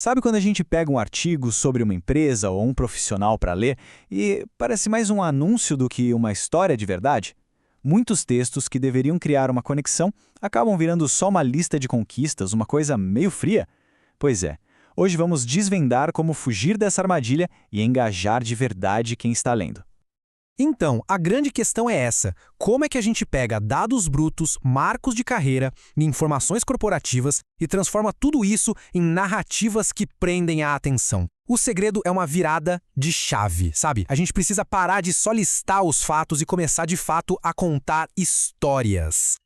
Sabe quando a gente pega um artigo sobre uma empresa ou um profissional para ler e parece mais um anúncio do que uma história de verdade? Muitos textos que deveriam criar uma conexão acabam virando só uma lista de conquistas, uma coisa meio fria. Pois é, hoje vamos desvendar como fugir dessa armadilha e engajar de verdade quem está lendo. Então, a grande questão é essa: como é que a gente pega dados brutos, marcos de carreira e informações corporativas e transforma tudo isso em narrativas que prendem a atenção? O segredo é uma virada de chave, sabe? A gente precisa parar de só listar os fatos e começar de fato a contar histórias.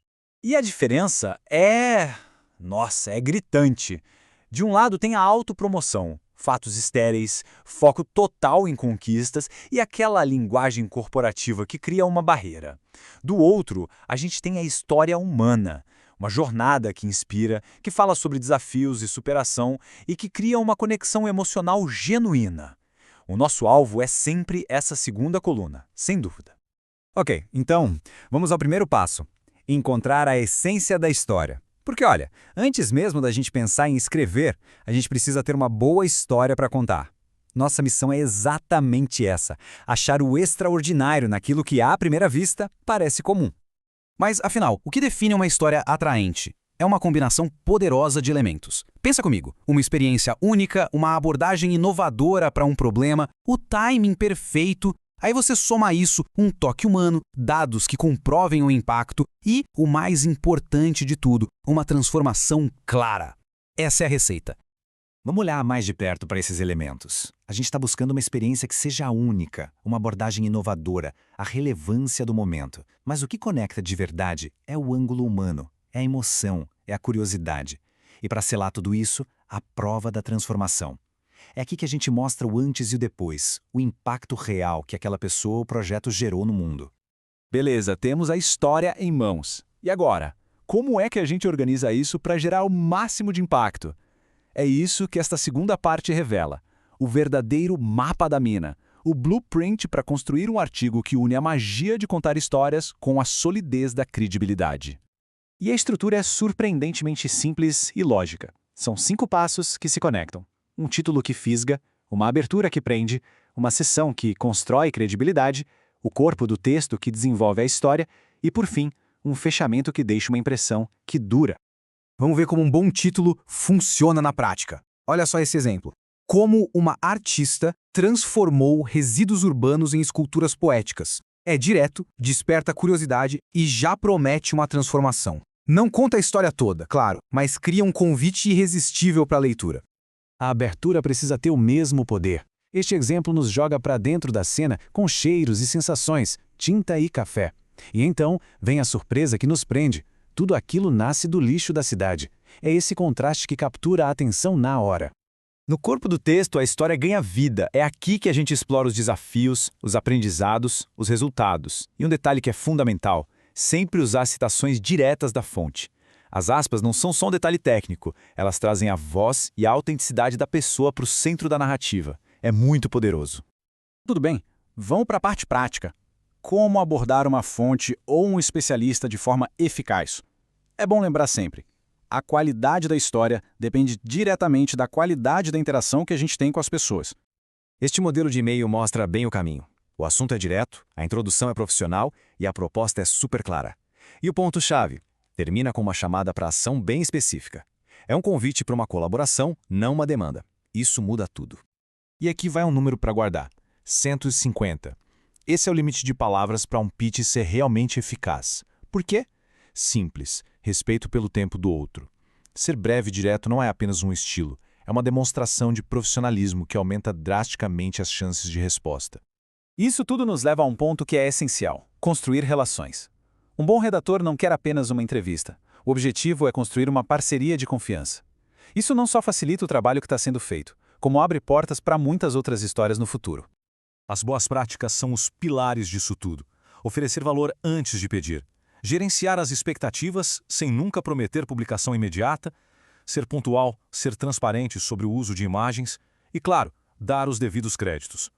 E a diferença é... Nossa, é gritante. De um lado tem a autopromoção, fatos estéreis, foco total em conquistas e aquela linguagem corporativa que cria uma barreira. Do outro, a gente tem a história humana, uma jornada que inspira, que fala sobre desafios e superação e que cria uma conexão emocional genuína. O nosso alvo é sempre essa segunda coluna, sem dúvida. Ok, então, vamos ao primeiro passo: encontrar a essência da história. Porque, olha, antes mesmo da gente pensar em escrever, a gente precisa ter uma boa história para contar. Nossa missão é exatamente essa: achar o extraordinário naquilo que, à primeira vista, parece comum. Mas, afinal, o que define uma história atraente? É uma combinação poderosa de elementos. Pensa comigo: uma experiência única, uma abordagem inovadora para um problema, o timing perfeito. Aí você soma a isso um toque humano, dados que comprovem o impacto e, o mais importante de tudo, uma transformação clara. Essa é a receita. Vamos olhar mais de perto para esses elementos. A gente está buscando uma experiência que seja única, uma abordagem inovadora, a relevância do momento. Mas o que conecta de verdade é o ângulo humano, é a emoção, é a curiosidade. E para selar tudo isso, a prova da transformação. É aqui que a gente mostra o antes e o depois, o impacto real que aquela pessoa ou projeto gerou no mundo. Beleza, temos a história em mãos. E agora? Como é que a gente organiza isso para gerar o máximo de impacto? É isso que esta segunda parte revela: o verdadeiro mapa da mina, o blueprint para construir um artigo que une a magia de contar histórias com a solidez da credibilidade. E a estrutura é surpreendentemente simples e lógica. São 5 passos que se conectam: um título que fisga, uma abertura que prende, uma seção que constrói credibilidade, o corpo do texto que desenvolve a história e, por fim, um fechamento que deixa uma impressão que dura. Vamos ver como um bom título funciona na prática. Olha só esse exemplo: como uma artista transformou resíduos urbanos em esculturas poéticas. É direto, desperta curiosidade e já promete uma transformação. Não conta a história toda, claro, mas cria um convite irresistível para a leitura. A abertura precisa ter o mesmo poder. Este exemplo nos joga para dentro da cena com cheiros e sensações, tinta e café. E então vem a surpresa que nos prende. Tudo aquilo nasce do lixo da cidade. É esse contraste que captura a atenção na hora. No corpo do texto, a história ganha vida. É aqui que a gente explora os desafios, os aprendizados, os resultados. E um detalhe que é fundamental: sempre usar citações diretas da fonte. As aspas não são só um detalhe técnico, elas trazem a voz e a autenticidade da pessoa para o centro da narrativa. É muito poderoso. Tudo bem, vamos para a parte prática. Como abordar uma fonte ou um especialista de forma eficaz? É bom lembrar sempre: a qualidade da história depende diretamente da qualidade da interação que a gente tem com as pessoas. Este modelo de e-mail mostra bem o caminho. O assunto é direto, a introdução é profissional e a proposta é super clara. E o ponto-chave: termina com uma chamada para ação bem específica. É um convite para uma colaboração, não uma demanda. Isso muda tudo. E aqui vai um número para guardar: 150. Esse é o limite de palavras para um pitch ser realmente eficaz. Por quê? Simples: respeito pelo tempo do outro. Ser breve e direto não é apenas um estilo, é uma demonstração de profissionalismo que aumenta drasticamente as chances de resposta. Isso tudo nos leva a um ponto que é essencial: construir relações. Um bom redator não quer apenas uma entrevista. O objetivo é construir uma parceria de confiança. Isso não só facilita o trabalho que está sendo feito, como abre portas para muitas outras histórias no futuro. As boas práticas são os pilares disso tudo. Oferecer valor antes de pedir. Gerenciar as expectativas sem nunca prometer publicação imediata. Ser pontual, ser transparente sobre o uso de imagens. E, claro, dar os devidos créditos.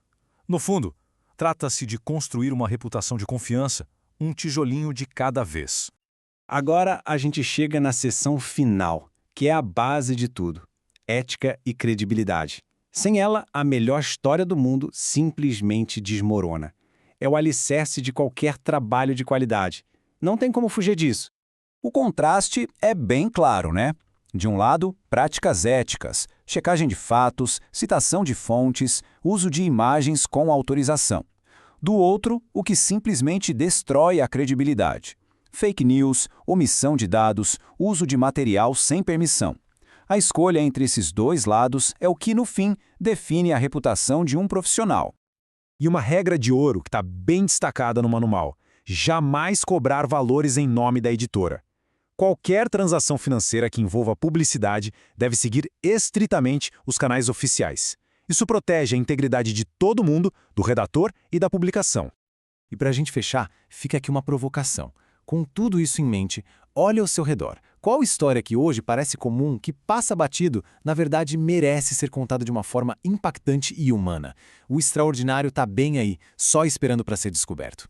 No fundo, trata-se de construir uma reputação de confiança, um tijolinho de cada vez. Agora a gente chega na seção final, que é a base de tudo: ética e credibilidade. Sem ela, a melhor história do mundo simplesmente desmorona. É o alicerce de qualquer trabalho de qualidade. Não tem como fugir disso. O contraste é bem claro, né? De um lado, práticas éticas, checagem de fatos, citação de fontes, uso de imagens com autorização. Do outro, o que simplesmente destrói a credibilidade. Fake news, omissão de dados, uso de material sem permissão. A escolha entre esses dois lados é o que, no fim, define a reputação de um profissional. E uma regra de ouro que está bem destacada no manual: jamais cobrar valores em nome da editora. Qualquer transação financeira que envolva publicidade deve seguir estritamente os canais oficiais. Isso protege a integridade de todo mundo, do redator e da publicação. E para a gente fechar, fica aqui uma provocação. Com tudo isso em mente, olhe ao seu redor. Qual história que hoje parece comum, que passa batido, na verdade merece ser contada de uma forma impactante e humana? O extraordinário está bem aí, só esperando para ser descoberto.